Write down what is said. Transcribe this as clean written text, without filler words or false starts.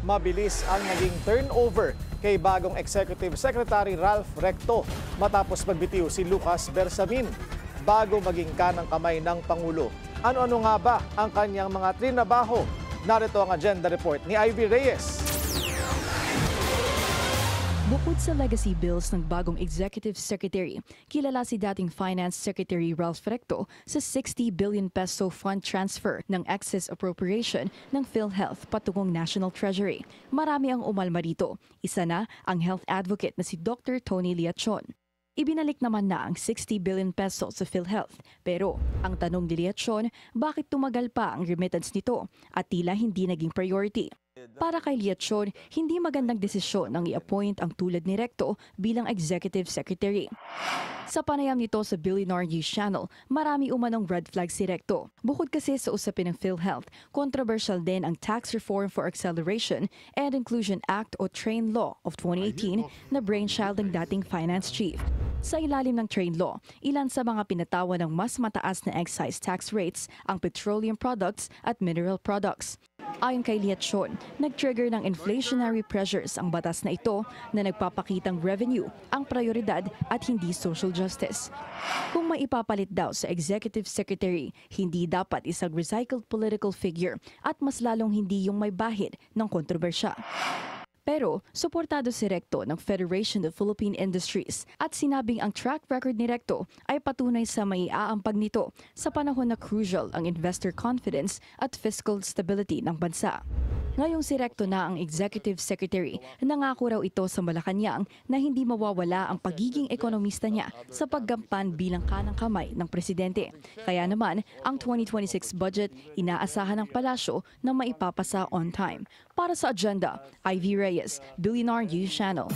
mabilis ang naging turnover kay bagong Executive Secretary Ralph Recto matapos magbitiw si Lucas Bersamin bago maging kanang kamay ng Pangulo. Ano-ano nga ba ang kanyang mga trinabaho? Narito ang agenda report ni Ivy Reyes. Bukod sa legacy bills ng bagong Executive Secretary, kilala si dating Finance Secretary Ralph Recto sa 60 billion peso fund transfer ng excess appropriation ng PhilHealth patungong National Treasury. Marami ang umalma rito. Isa na ang health advocate na si Dr. Tony Liachon. Ibinalik naman na ang 60 billion peso sa PhilHealth. Pero ang tanong ni Liachon, bakit tumagal pa ang remittance nito at tila hindi naging priority? Para kay Liachon, hindi magandang desisyon ang i-appoint ang tulad ni Recto bilang Executive Secretary. Sa panayam nito sa Billionaire News Channel, marami umanong red flag si Recto. Bukod kasi sa usapin ng PhilHealth, controversial din ang Tax Reform for Acceleration and Inclusion Act o TRAIN Law of 2018 na brainchild ng dating finance chief. Sa ilalim ng TRAIN Law, ilan sa mga pinatawan ng mas mataas na excise tax rates ang petroleum products at mineral products. Ayon kay Liachon, nag-trigger ng inflationary pressures ang batas na ito na nagpapakitang revenue ang prioridad at hindi social justice. Kung maipapalit daw sa Executive Secretary, hindi dapat isang recycled political figure at mas lalong hindi yung may bahid ng kontrobersya. Pero suportado si Recto ng Federation of Philippine Industries at sinabing ang track record ni Recto ay patunay sa maiaampag nito sa panahon na crucial ang investor confidence at fiscal stability ng bansa. Ngayong si Recto na ang Executive Secretary, nangako raw ito sa Malacanang na hindi mawawala ang pagiging ekonomista niya sa paggampan bilang kanang kamay ng presidente. Kaya naman, ang 2026 budget inaasahan ng palasyo na maipapasa on time. Para sa agenda, Ivy Reyes, Billionaire News Channel.